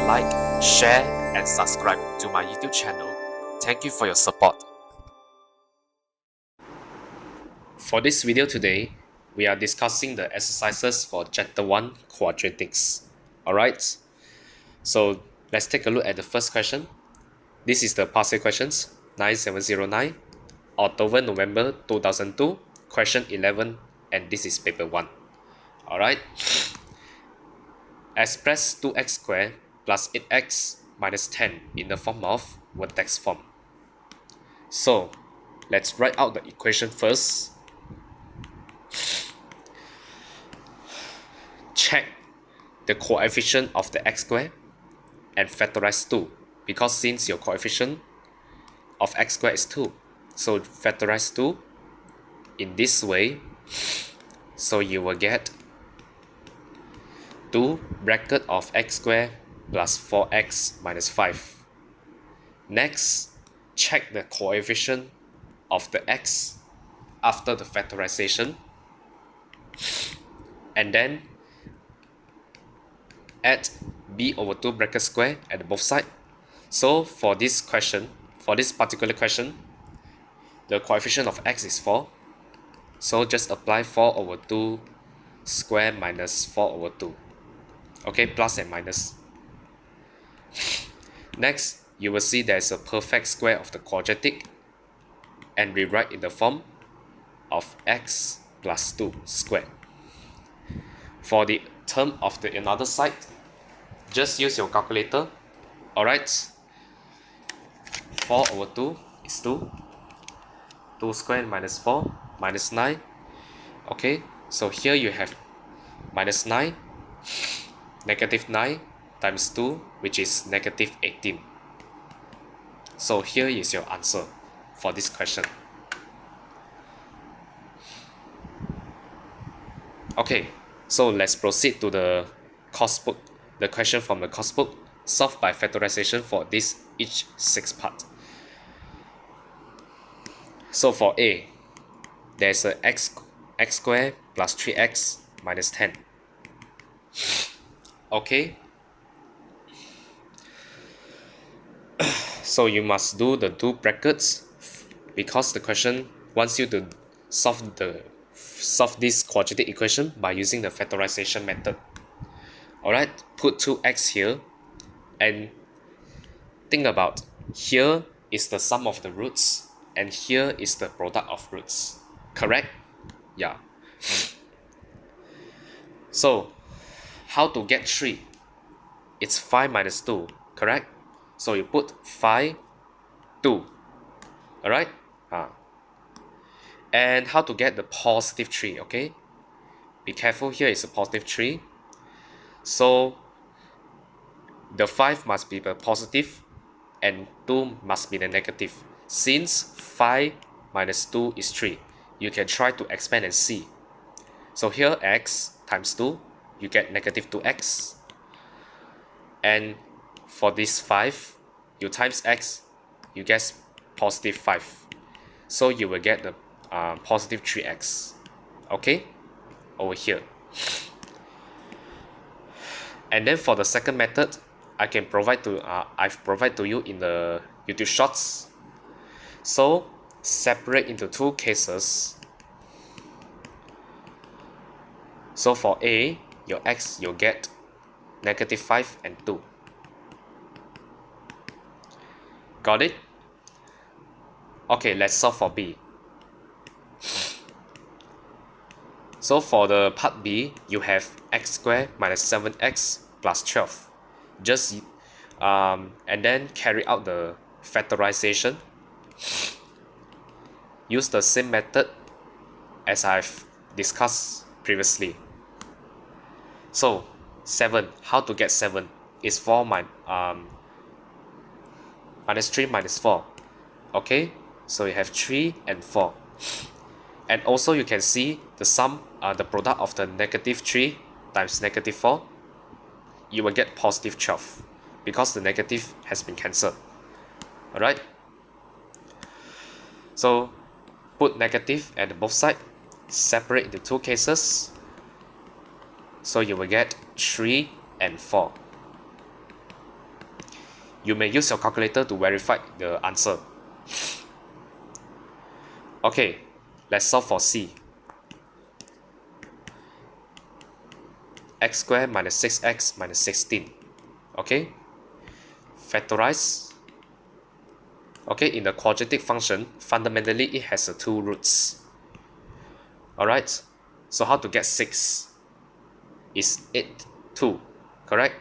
like, share, and subscribe to my YouTube channel. Thank you for your support. For this video today, we are discussing the exercises for Chapter 1 Quadratics. Alright, so let's take a look at the first question. This is the past questions 9709, October, November 2002, question 11, and this is paper 1. Alright, express 2x squared plus 8x minus 10 in the form of vertex form. So let's write out the equation first. Check the coefficient of the x squared and factorize 2, because since your coefficient of x squared is 2, so factorize 2 in this way, so you will get 2 bracket of x squared plus 4x minus 5. Next, check the coefficient of the x after the factorization, and then add b over 2 bracket square at both sides. So for this question, for this particular question, the coefficient of x is 4, so just apply 4 over 2 square minus 4 over 2. Okay, plus and minus. Next, you will see there is a perfect square of the quadratic, and rewrite in the form of x plus 2 squared. For the term of the another side, just use your calculator. Alright, 4 over 2 is 2. 2 squared minus 4 minus 9. Okay, so here you have minus 9, negative 9 times 2, which is negative 18. So here is your answer for this question. Okay, so let's proceed to the course book. The question from the course book, solved by factorization for this each 6 part. So for A, there's a x squared plus 3x minus 10. Okay, so you must do the 2 brackets because the question wants you to solve this quadratic equation by using the factorization method. Alright, put 2x here, and think about, here is the sum of the roots and here is the product of roots, correct? Yeah. So how to get 3? It's 5 minus 2, correct? So you put 5, 2. Alright? And how to get the positive 3, okay? Be careful, here is a positive 3. So the 5 must be the positive and 2 must be the negative. Since 5 minus 2 is 3, you can try to expand and see. So here x times 2, you get negative 2x. And for this 5, you times x, you get positive 5. So you will get the positive 3x. Okay, over here. And then for the second method, I've provided to you in the YouTube shorts. So separate into 2 cases. So for A, your x, you'll get negative 5 and 2. Got it? Okay, let's solve for B. So for the part B, you have x squared minus 7x plus 12. Just and then carry out the factorization. Use the same method as I've discussed previously. So 7, how to get 7? Is 4 minus 3 minus 4. Okay, so you have 3 and 4. And also you can see the sum, the product of the negative 3 times negative 4, you will get positive 12 because the negative has been cancelled. Alright, so put negative at both sides, separate the 2 cases, so you will get 3 and 4. You may use your calculator to verify the answer. Okay, let's solve for C. X squared minus 6x minus 16. Okay, factorize. Okay, in the quadratic function, fundamentally it has two roots. Alright, so how to get 6 is 8, 2, correct?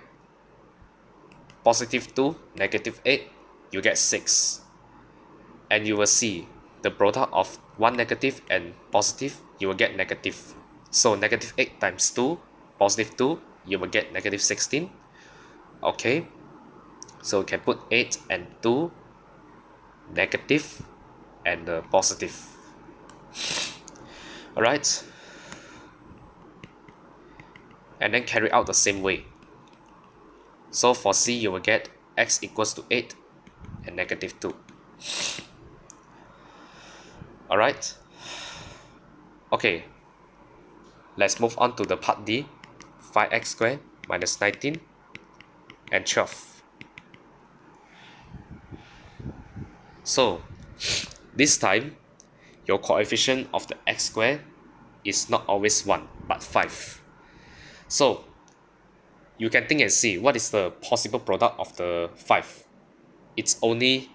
Positive 2, negative 8, you get 6. And you will see the product of one negative and positive, you will get negative. So negative 8 times 2, positive 2, you will get negative 16. Okay, so you can put 8 and 2, negative and positive. Alright, and then carry out the same way. So for C, you will get x equals to 8 and negative 2. Alright, okay, let's move on to the part D. 5x squared minus 19 and 12. So this time your coefficient of the x squared is not always 1 but 5. So you can think and see what is the possible product of the 5. It's only,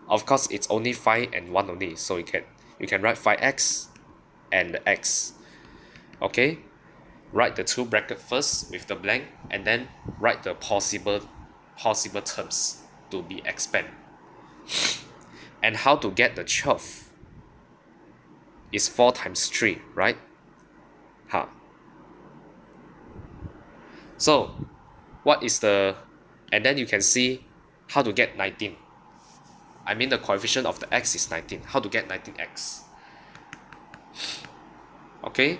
of course it's only 5 and 1 only, so you can write 5x and the x. Okay, write the two brackets first with the blank and then write the possible terms to be expanded. And how to get the 12 is 4 times 3, right? So what is the, and then you can see how to get 19. I mean the coefficient of the x is 19. How to get 19x? Okay,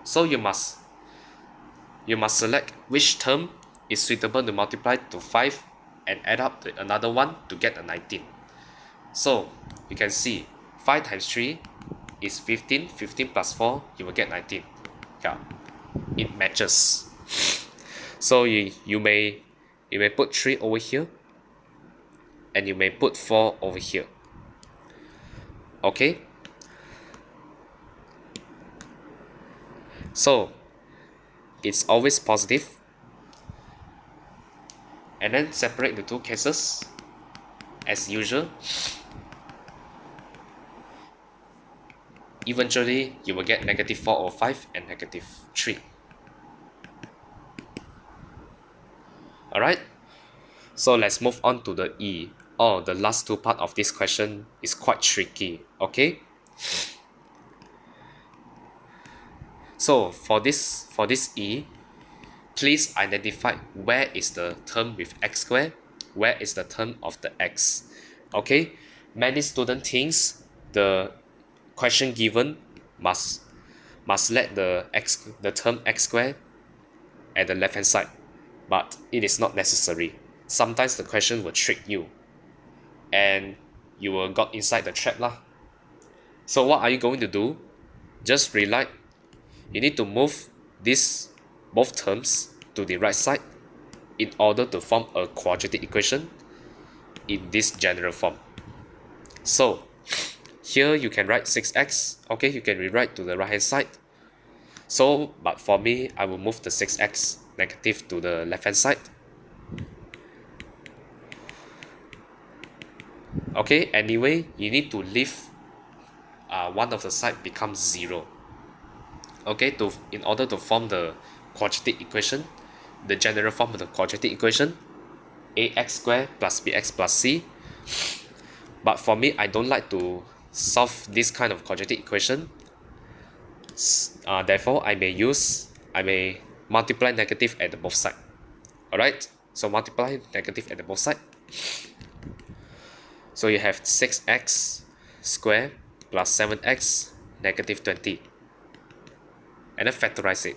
so you must select which term is suitable to multiply to 5 and add up to another one to get a 19. So you can see 5 times 3 is 15. 15 plus 4, you will get 19. Yeah, it matches. So you may put 3 over here and you may put 4 over here. Okay, so it's always positive, and then separate the two cases as usual. Eventually you will get negative 4 over 5 and negative 3. Alright, so let's move on to the E. Oh, the last two part of this question is quite tricky. Okay, so for this E, please identify where is the term with x squared, where is the term of the x. Okay, many students thinks the question given must let the term x squared at the left hand side, but it is not necessary. Sometimes the question will trick you and you will got inside the trap lah. So what are you going to do? Just rely, you need to move these both terms to the right side in order to form a quadratic equation in this general form. So here you can write 6x. Okay, you can rewrite to the right hand side. So but for me, I will move the 6x negative to the left hand side. Okay, anyway, you need to leave one of the side becomes 0. Okay, in order to form the quadratic equation, the general form of the quadratic equation, ax squared plus bx plus c. But for me, I don't like to solve this kind of quadratic equation. Therefore, I may multiply negative at the both side. Alright, so multiply negative at the both side. So you have 6x squared plus 7x negative 20. And then factorize it.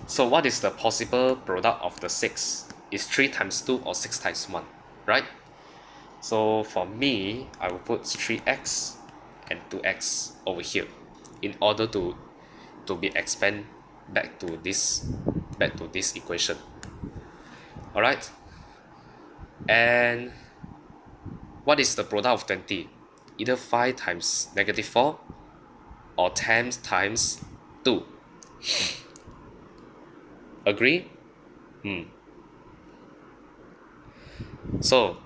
So what is the possible product of the 6? Is 3 times 2 or 6 times 1, right? So for me, I will put 3x and 2x over here in order to be expand back to this equation. Alright, and what is the product of 20? Either 5 times negative 4 or 10 times 2. Agree? So,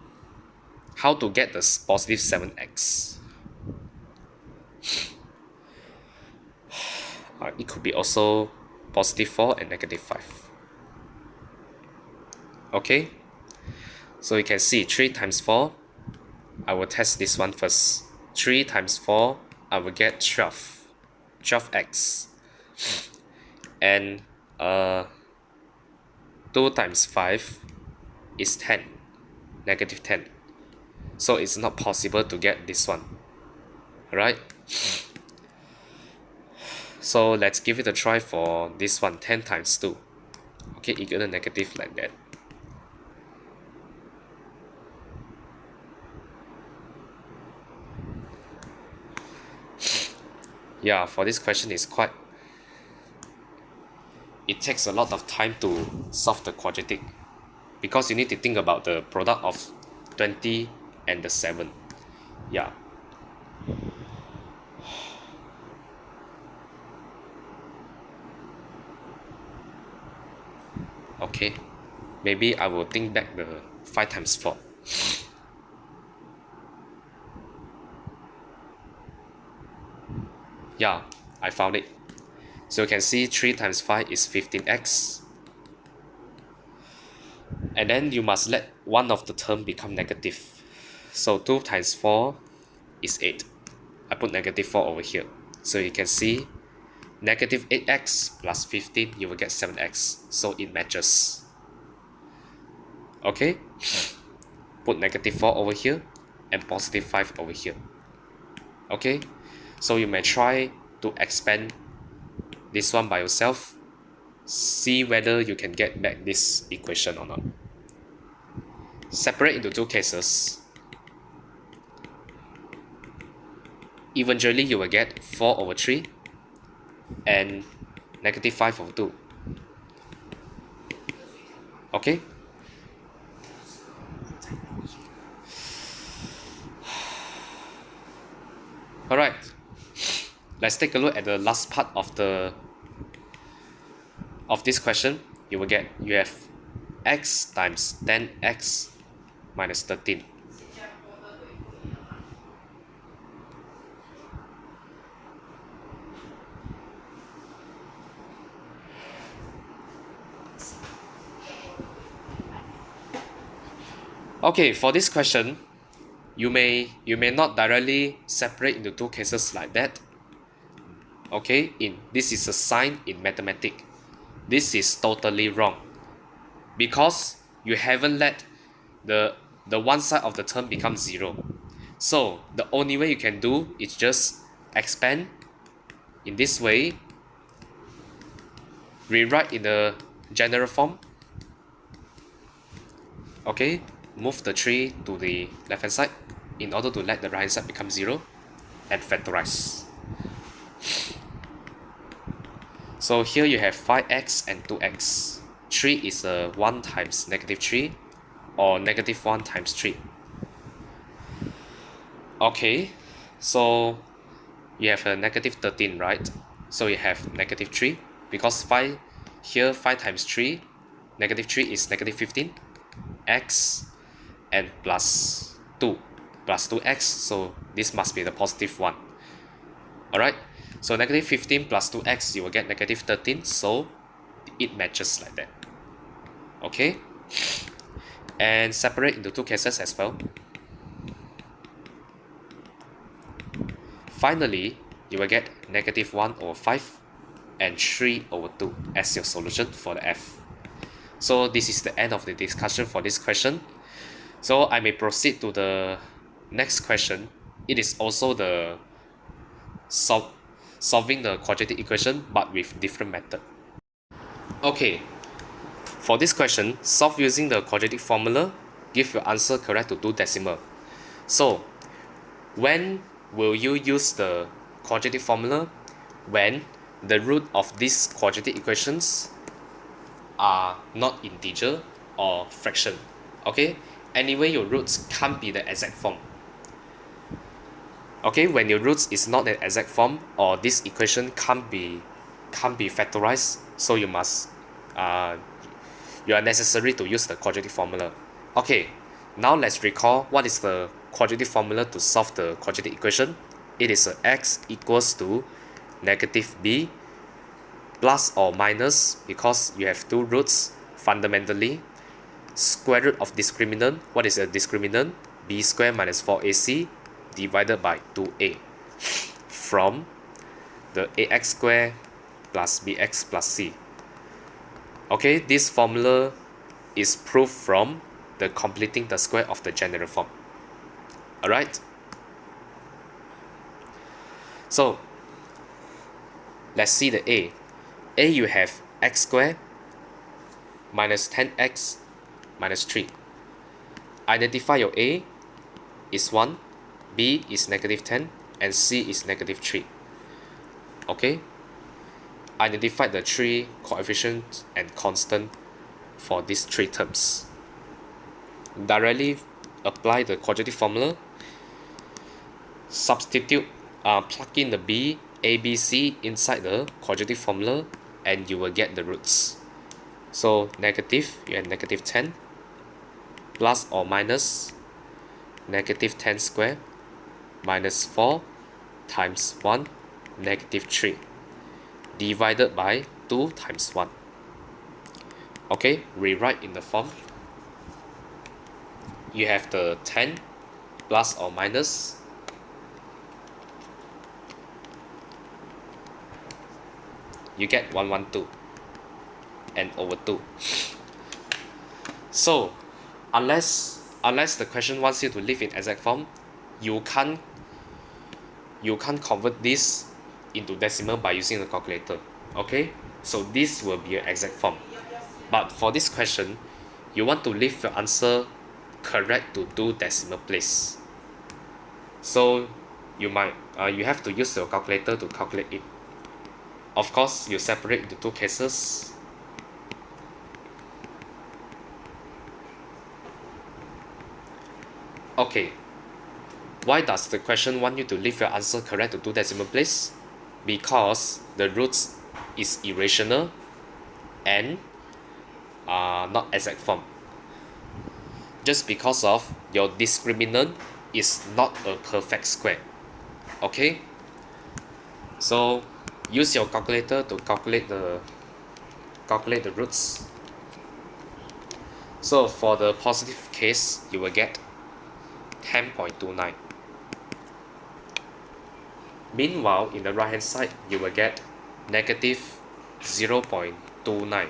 how to get the positive 7x? It could be also positive 4 and negative 5. Okay? So you can see 3 times 4. I will test this one first. 3 times 4, I will get 12. 12x. And 2 times 5 is 10. Negative 10. So it's not possible to get this one. Alright? So let's give it a try for this one. 10 times 2. Okay, equal to negative like that. Yeah, for this question is quite, it takes a lot of time to solve the quadratic because you need to think about the product of 20 and the 7. Yeah. Okay, maybe I will think back the 5 times 4. Yeah, I found it. So you can see 3 times 5 is 15x. And then you must let one of the term become negative. So 2 times 4 is 8. I put negative 4 over here. So you can see negative 8x plus 15, you will get 7x. So it matches. Okay? Put negative 4 over here and positive 5 over here. Okay? So you may try to expand this one by yourself. See whether you can get back this equation or not. Separate into two cases. Eventually you will get 4 over 3 and negative 5 over 2. Okay? Alright, let's take a look at the last part of this question. You have x times 10x minus 13. Okay, for this question, you may not directly separate into two cases like that. Okay, this is a sign in mathematics. This is totally wrong because you haven't let the one side of the term become 0. So the only way you can do is just expand in this way, rewrite in the general form. Okay, move the 3 to the left hand side in order to let the right hand side become 0 and factorize. So here you have 5x and 2x. 3 is 1 times negative 3 or negative 1 times 3. Okay, so you have a negative 13, right? So you have negative 3 because 5 here, 5 times 3, negative 3 is negative 15 x and plus 2 plus 2x, so this must be the positive 1. Alright, so negative 15 plus 2x, you will get negative 13, so it matches like that. Okay, and separate into two cases as well. Finally, you will get negative 1 over 5 and 3 over 2 as your solution for the F. So this is the end of the discussion for this question. So I may proceed to the next question. It is also the solving the quadratic equation but with different method. Okay, for this question, solve using the quadratic formula. Give your answer correct to 2 decimal. So when will you use the quadratic formula? When the root of these quadratic equations are not integer or fraction. Okay, anyway, your roots can't be the exact form. Okay, when your roots is not an exact form, or this equation can't be factorized, so you are necessary to use the quadratic formula. Okay, now let's recall what is the quadratic formula to solve the quadratic equation. It is x equals to negative b plus or minus, because you have two roots fundamentally, square root of discriminant. What is a discriminant? B squared minus 4ac divided by 2a from the ax squared plus bx plus c. Okay, this formula is proved from the completing the square of the general form. Alright? So, let's see the A. A, you have x squared minus 10x minus 3. Identify your A is 1, B is negative 10, and C is negative 3. Okay? Identify the three coefficients and constant for these three terms. Directly apply the quadratic formula. Substitute, plug in the B, A, B, C inside the quadratic formula, and you will get the roots. So negative, you have negative 10 plus or minus negative 10 squared minus 4 times 1 negative 3 divided by 2 times 1. Okay, rewrite in the form. You have the 10 plus or minus you get 112 and over 2. So unless the question wants you to live in exact form, you can't convert this into decimal by using the calculator. Okay, so this will be an exact form. But for this question, you want to leave your answer correct to 2 decimal place. So you have to use your calculator to calculate it. Of course, you separate into 2 cases. Okay, why does the question want you to leave your answer correct to 2 decimal place? Because the roots is irrational and not exact form. Just because of your discriminant is not a perfect square. Okay, so use your calculator to calculate the roots. So for the positive case, you will get 10.29. Meanwhile, in the right hand side, you will get negative 0.29.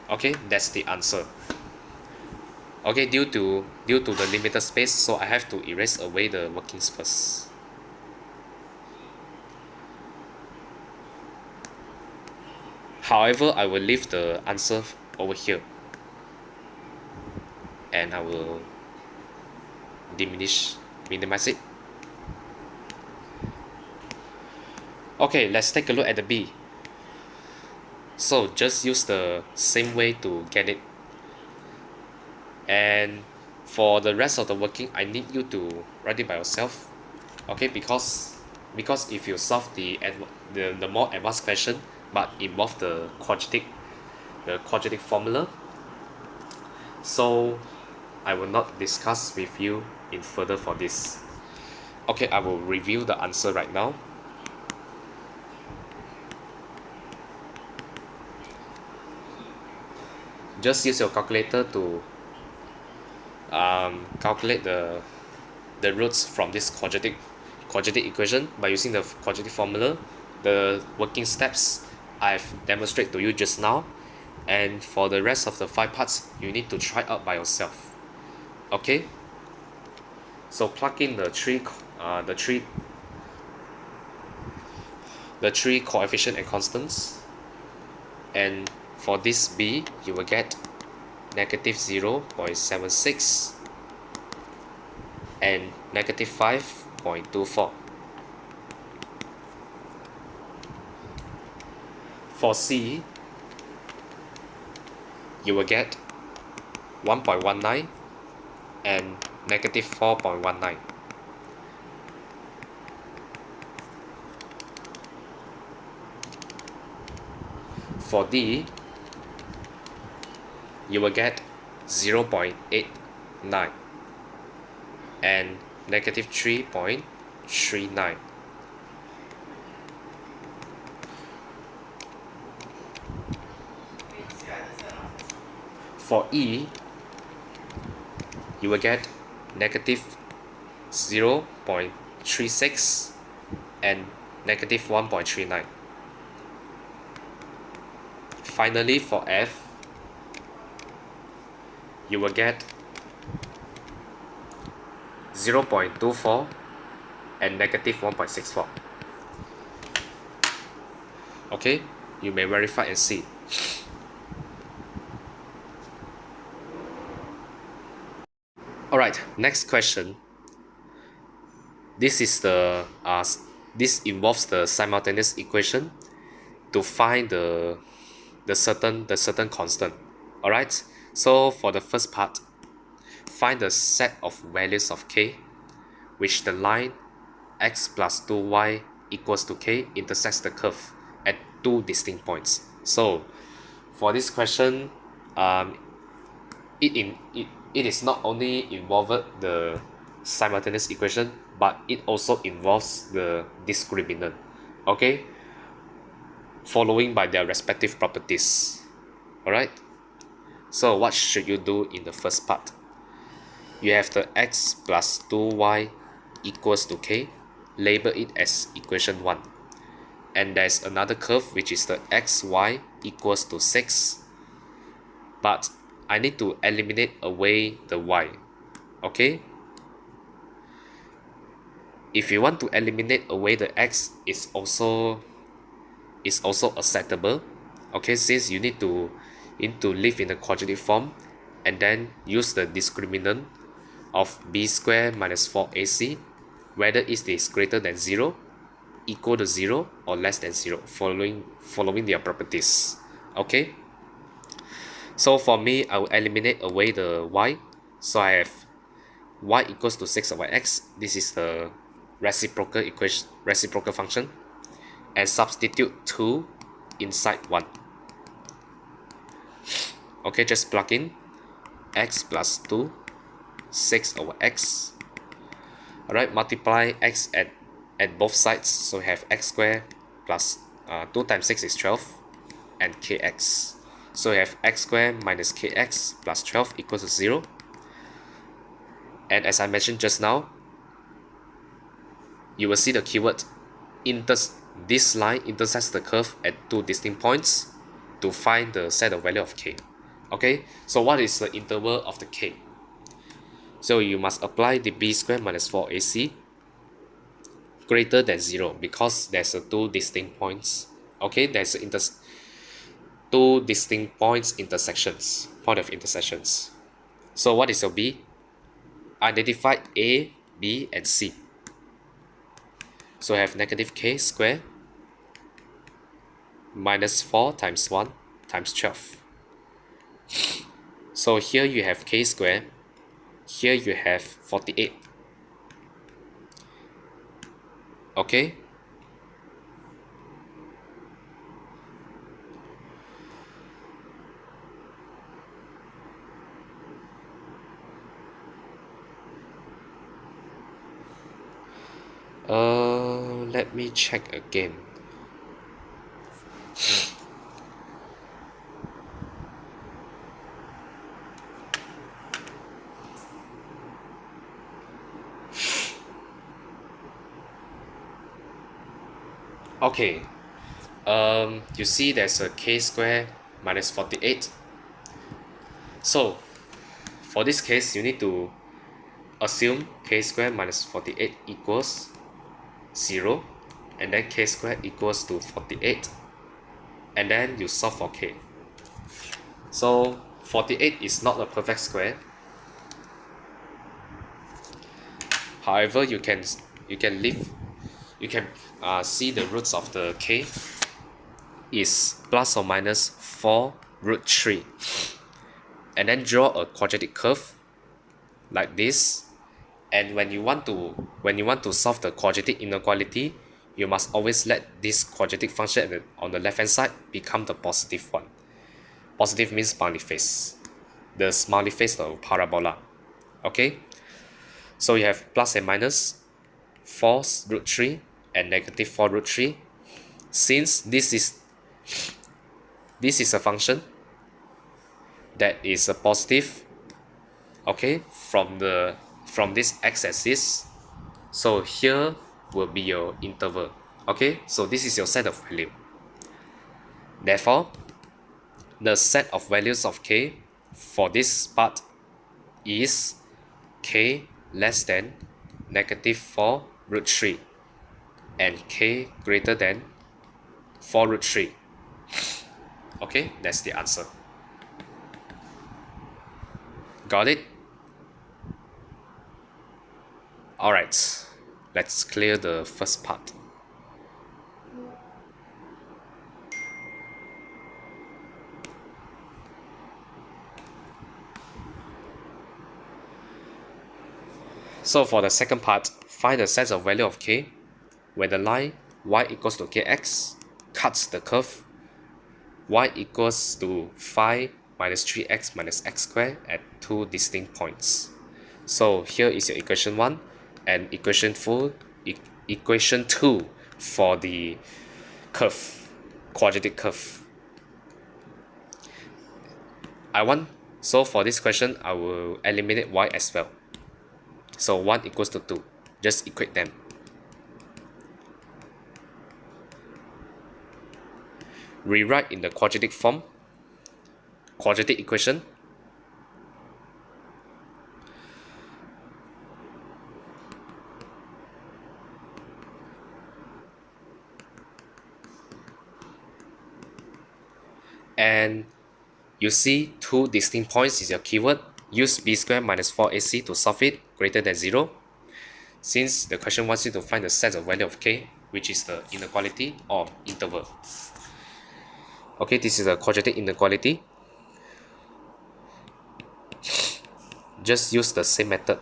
Okay, that's the answer. Okay, due to the limited space, so I have to erase away the workings first. However, I will leave the answer over here, and I will minimize it. Okay, let's take a look at the B. So just use the same way to get it. And for the rest of the working, I need you to write it by yourself. Okay, because if you solve the more advanced question but involve the quadratic formula, so I will not discuss with you in further for this. Okay, I will review the answer right now. Just use your calculator to calculate the roots from this quadratic equation by using the quadratic formula. The working steps I've demonstrated to you just now, and for the rest of the 5 parts, you need to try out by yourself. Okay, so plug in the three coefficient and constants, and for this B, you will get negative 0.76 and negative 5.24. For C, you will get 1.19 and negative 4.19. For D, you will get 0.89 and negative 3.39. For E, you will get negative 0.36 and negative 1.39. Finally, for F, you will get 0.24 and negative 1.64. Okay, you may verify and see. Alright, next question. This involves the simultaneous equation to find the certain constant. Alright, so for the first part, find the set of values of k which the line x plus 2y equals to k intersects the curve at two distinct points. So for this question, it is not only involved the simultaneous equation, but it also involves the discriminant, okay, following by their respective properties. Alright, so what should you do in the first part? You have the x plus 2y equals to k, label it as equation 1, and there's another curve which is the xy equals to 6, but I need to eliminate away the y. Okay, if you want to eliminate away the x, is also acceptable. Okay, since you need to live in the quadratic form and then use the discriminant of b squared minus 4ac, whether it is greater than 0, equal to 0, or less than 0, following their properties. Okay, so for me, I will eliminate away the y. So I have y equals to 6 over x. This is the reciprocal equation, reciprocal function, and substitute 2 inside 1. Okay, just plug in x plus 2, 6 over x. Alright, multiply x at both sides, so we have x squared plus 2 times 6 is 12, and kx. So we have x squared minus kx plus 12 equals to 0. And as I mentioned just now, you will see the keyword this line intersects the curve at two distinct points to find the set of value of k. Okay, so what is the interval of the k? So you must apply the b squared minus 4ac greater than 0, because there's a two distinct points. Okay, there's two distinct points point of intersections. So what is your b? Identify a, b, and c. So I have negative k squared minus 4 times 1 times 12. So here you have k squared, here you have 48. Okay, let me check again. Okay, you see there's a k squared minus 48. So for this case, you need to assume k squared minus 48 equals 0, and then k squared equals to 48, and then you solve for k. So 48 is not a perfect square. However, you can see the roots of the k. is plus or minus 4 root 3. And then draw a quadratic curve like this. And when you want to solve the quadratic inequality, you must always let this quadratic function on the left hand side become the positive one. Positive means smiley face. The smiley face of parabola. Okay? So you have plus and minus 4 root 3 and negative 4 root 3. Since this is a function that is a positive, okay, from this x-axis, so here will be your interval. Okay, so this is your set of value. Therefore, the set of values of k for this part is k less than negative 4 root 3 and k greater than 4 root 3. Okay, that's the answer. Got it? Alright, let's clear the first part. So for the second part, find the set of value of k where the line y equals to kx cuts the curve y equals to 5 minus 3x minus x squared at two distinct points. So here is your equation 1 and equation 2 for the curve, quadratic curve. So for this question, I will eliminate y as well. So 1 equals to 2. Just equate them. Rewrite in the quadratic form, quadratic equation. And you see two distinct points is your keyword. Use b squared minus 4ac to solve it greater than 0. Since the question wants you to find the set of value of k, which is the inequality or interval. Okay, this is a quadratic inequality. Just use the same method.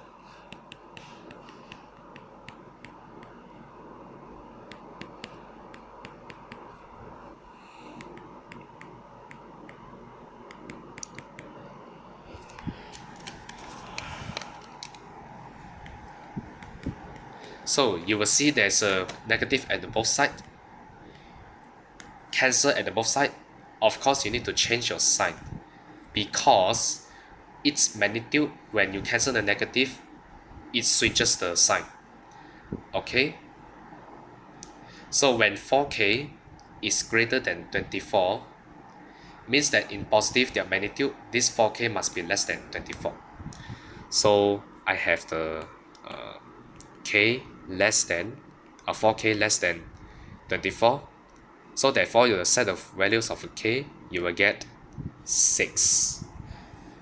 So you will see there's a negative at the both sides. Cancel at the both sides. Of course, you need to change your sign because its magnitude, when you cancel the negative, it switches the sign. Okay? So when 4k is greater than 24, means that in positive their magnitude, this 4k must be less than 24. So I have the k less than 4k less than 24. So therefore your set of values of k, you will get 6.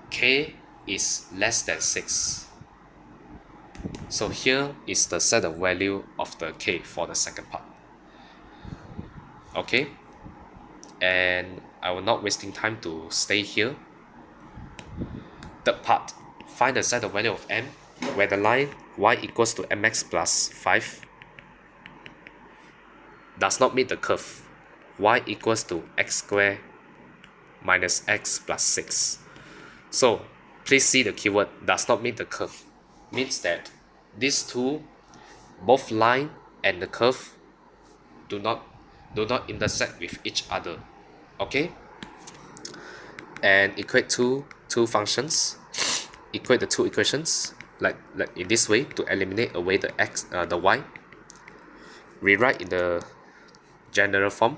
K is less than 6. So here is the set of value of the k for the second part. Okay, and I will not wasting time to stay here. Third part, find the set of value of m where the line y equals to mx plus 5 does not meet the curve y equals to x squared minus x plus 6. So please see the keyword does not meet the curve. Means that these two, both line and the curve, do not intersect with each other. Okay, and equate two functions, equate the two equations like in this way to eliminate away the the y. Rewrite in the general form.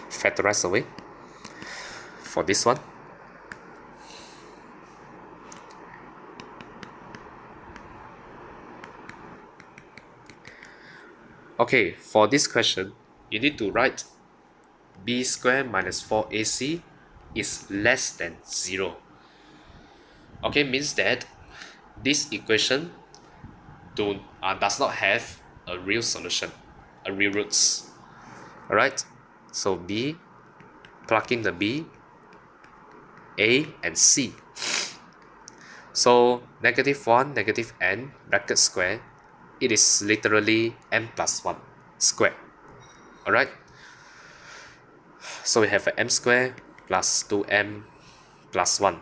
Factorize away for this one. Okay, for this question, you need to write b squared minus 4ac is less than 0. Okay, means that this equation does not have a real solution, a real roots. Alright, so B, plug in the B, A, and C. So -1, -n, bracket square, it is literally m plus 1 square. Alright, so we have a m square plus 2m plus 1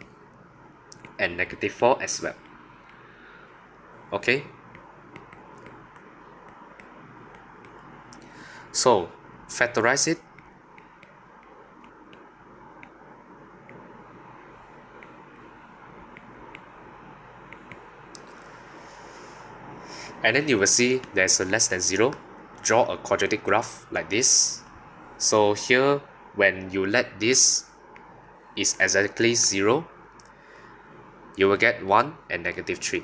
and -4 as well. Okay, so factorize it. And then you will see there's a less than 0. Draw a quadratic graph like this. So here, when you let this is exactly 0, you will get 1 and -3.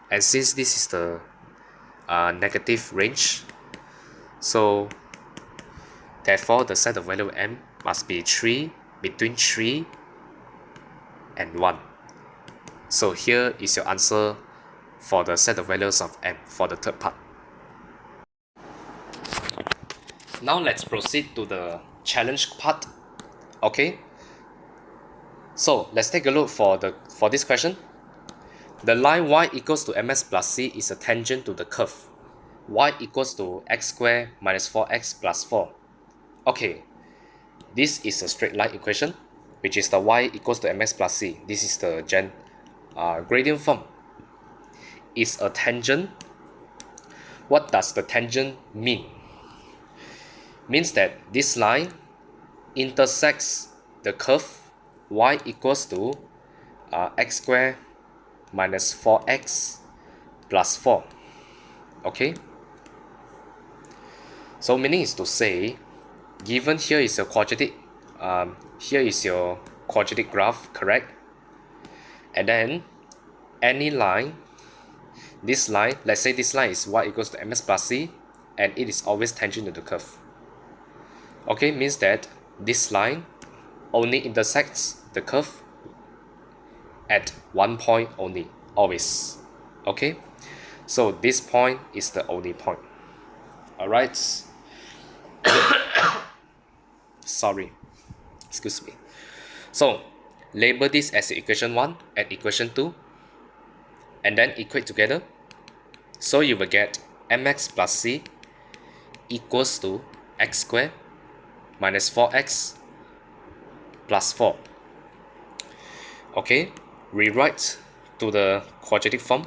And since this is the negative range, so therefore the set of value of m must be 3, between 3 and 1. So here is your answer for the set of values of m for the third part. Now let's proceed to the challenge part. Okay, so let's take a look for this question. The line y equals to ms plus c is a tangent to the curve y equals to x squared minus 4x plus 4. Okay, this is a straight line equation, which is the y equals to ms plus c. This is the gradient form. Is a tangent. What does the tangent mean? Means that this line intersects the curve y equals to x squared minus 4x plus 4. Okay, so meaning is to say, given here is a quadratic, here is your quadratic graph, correct? And then any line, this line, let's say this line is y equals to ms plus c, and it is always tangent to the curve. Okay, means that this line only intersects the curve at one point only, always. Okay, so this point is the only point. Alright, sorry, excuse me. So label this as equation 1 and equation 2, and then equate together. So you will get mx plus c equals to x squared minus 4x plus 4. Okay, rewrite to the quadratic form.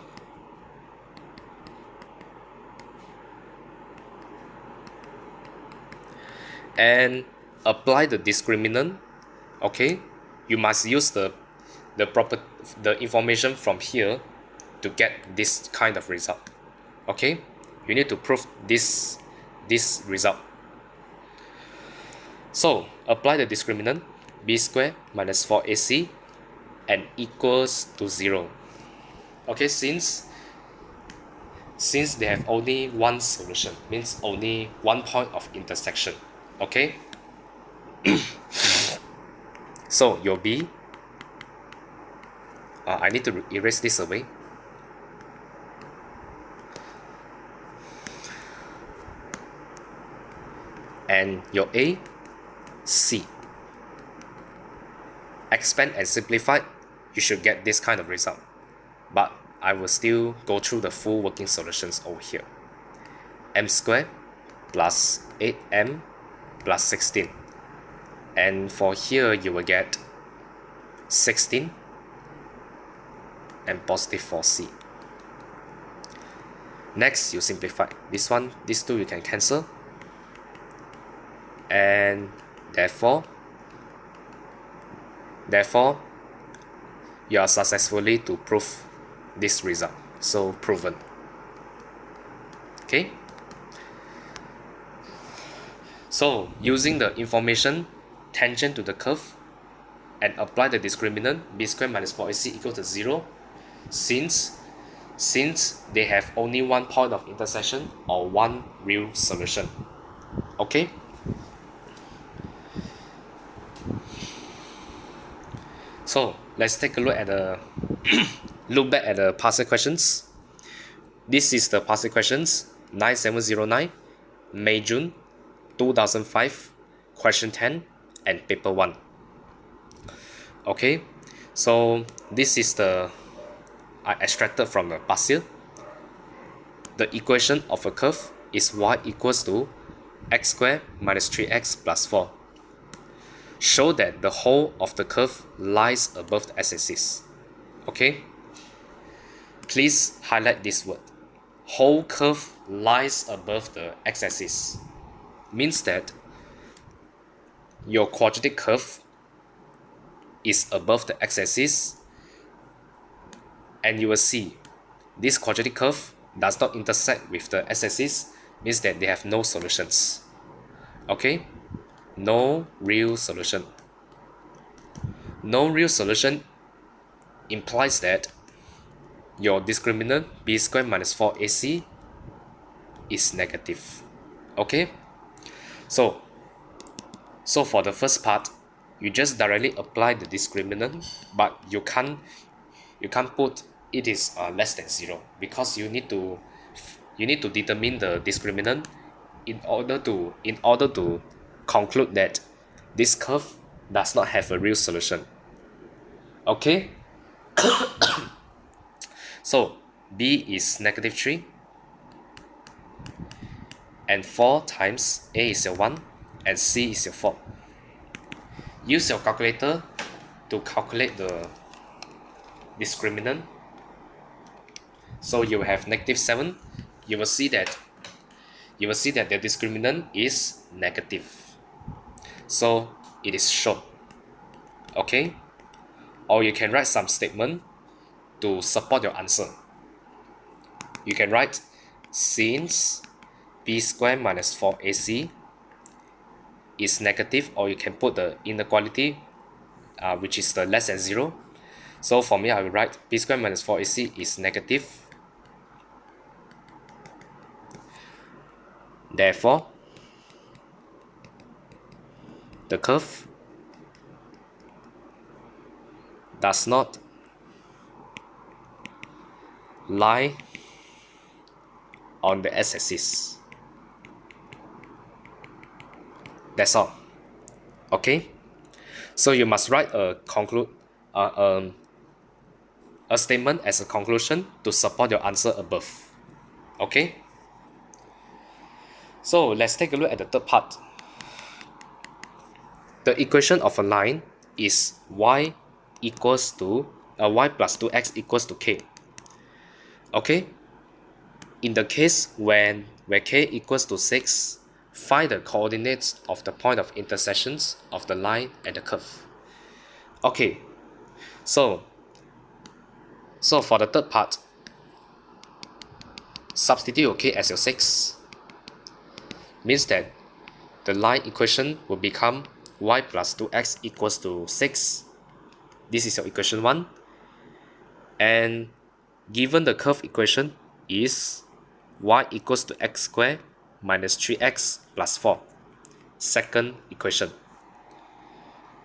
And apply the discriminant. Okay, you must use the information from here to get this kind of result. Okay, you need to prove this result. So apply the discriminant, b squared minus 4ac and equals to 0. Okay, since they have only one solution, means only one point of intersection. Okay, so your b, I need to erase this away. And your a, c. Expand and simplify, you should get this kind of result. But I will still go through the full working solutions over here. M squared plus 8m plus 16. And for here you will get 16 and positive 4c. Next, you simplify. This one, these two you can cancel. And therefore you are successfully to prove this result. So proven. Okay, so using the information tangent to the curve and apply the discriminant b squared minus 4ac equal to 0, since they have only one point of intersection or one real solution. Okay, so let's take a look at the Look back at the past questions. This is the past questions 9709, May June 2005, question 10 and paper 1. Okay, so this is the I extracted from the past year. The equation of a curve is y equals to x squared minus 3x plus 4. Show that the whole of the curve lies above the x-axis. Okay, please highlight this word. Whole curve lies above the x-axis. Means that your quadratic curve is above the x-axis, and you will see this quadratic curve does not intersect with the x-axis, means that they have no solutions. Okay, no real solution. No real solution implies that your discriminant b squared minus 4ac is negative. Okay, so for the first part, you just directly apply the discriminant, but you can't put it is less than 0, because you need to determine the discriminant in order to conclude that this curve does not have a real solution. Okay, so b is negative 3 and 4 times a is your 1 and c is your 4. Use your calculator to calculate the discriminant. So you have negative 7. You will see that the discriminant is negative. So it is shown. Okay? Or you can write some statement to support your answer. You can write, since b squared minus 4ac is negative, or you can put the inequality which is the less than 0. So for me, I will write b squared minus 4ac is negative. Therefore, the curve does not lie on the x-axis. That's all. Okay, so you must write a statement as a conclusion to support your answer above. Okay, so let's take a look at the third part. The equation of a line is y equals to y plus 2x equals to k. Okay, in the case where k equals to 6, find the coordinates of the point of intersections of the line and the curve. Okay, so for the third part, substitute your k as your 6. Means that the line equation will become y plus 2x equals to 6. This is your equation 1. And given the curve equation is y equals to x squared minus 3x plus 4. Second equation.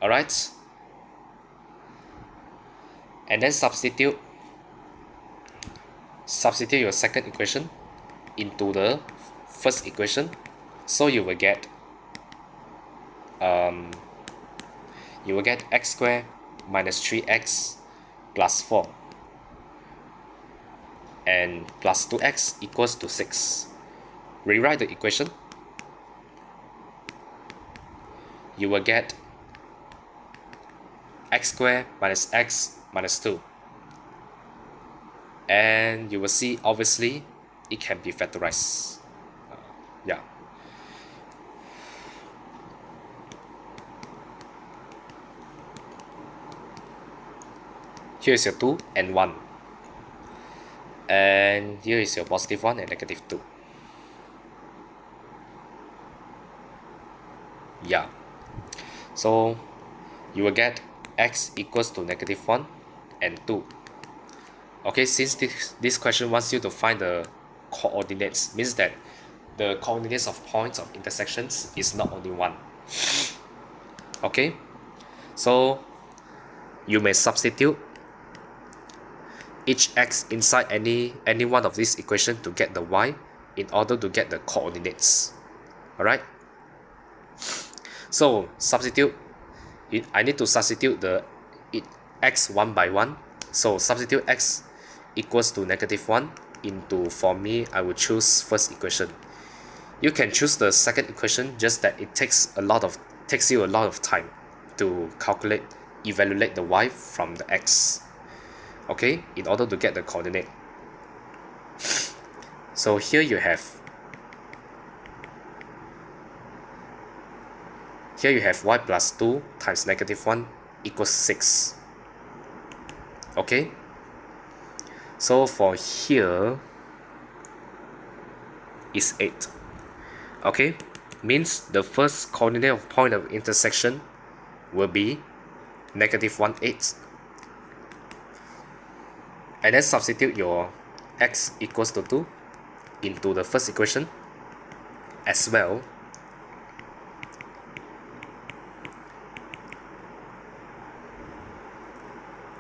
Alright? And then substitute your second equation into the first equation. So you will get x squared minus 3x plus 4 and plus 2x equals to 6. Rewrite the equation. You will get x squared minus x minus 2. And you will see, obviously, it can be factorized. Yeah. Here is your 2 and 1. And here is your positive 1 and negative 2. Yeah. So you will get x equals to negative 1 and 2. Okay, since this question wants you to find the coordinates, means that the coordinates of points of intersections is not only 1. Okay, so you may substitute each x inside any one of these equations to get the y in order to get the coordinates. Alright? So substitute, I need to substitute the x one by one. So substitute x equals to -1 into, for me, I will choose first equation. You can choose the second equation, just that it takes you a lot of time to evaluate the y from the x, okay, in order to get the coordinate. So here you have y plus 2 times -1 equals 6. Okay, so for here is 8. Okay, means the first coordinate of point of intersection will be -1, 8. And then substitute your x equals to 2 into the first equation as well.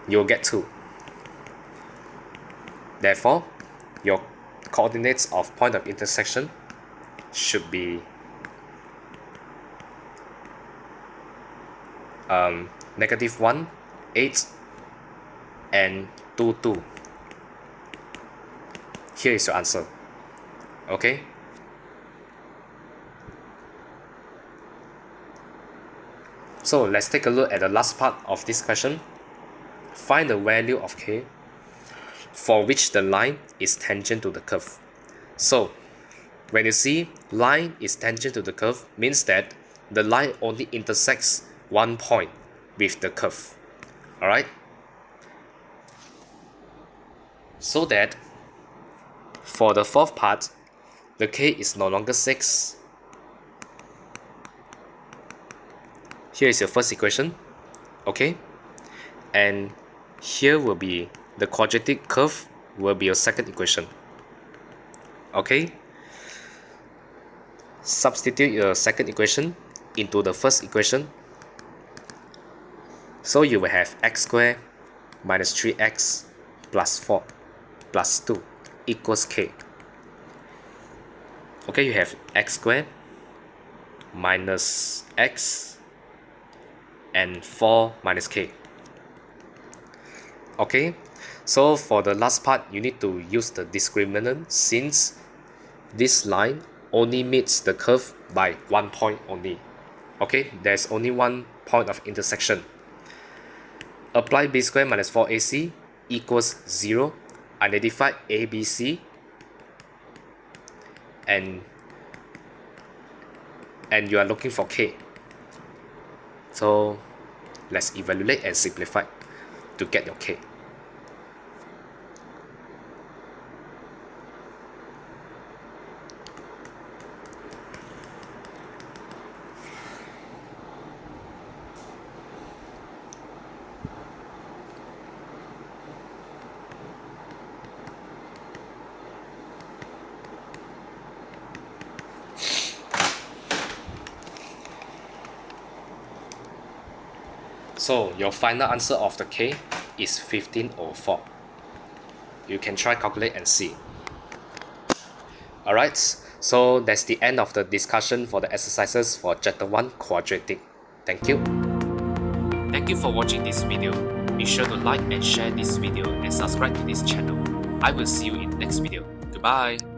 You'll get 2. Therefore, your coordinates of point of intersection should be -1, 8, and 2, 2. Here is your answer. Okay. So let's take a look at the last part of this question. Find the value of k for which the line is tangent to the curve. So when you see line is tangent to the curve, means that the line only intersects one point with the curve. Alright? So that for the fourth part, the k is no longer 6. Here is your first equation. Okay? And here will be the quadratic curve, will be your second equation. Okay? Substitute your second equation into the first equation. So you will have x squared minus 3x plus 4 plus 2 equals k. Okay, you have x squared minus x and 4 minus k. Okay, so for the last part, you need to use the discriminant, since this line only meets the curve by one point only. Okay, there's only one point of intersection. Apply b squared minus 4ac equals 0. Identify a, b, c, and you are looking for k. So let's evaluate and simplify to get your k. So your final answer of the k is 1504. You can try calculate and see. Alright, so that's the end of the discussion for the exercises for Chapter 1 Quadratic. Thank you. Thank you for watching this video. Be sure to like and share this video and subscribe to this channel. I will see you in the next video. Goodbye.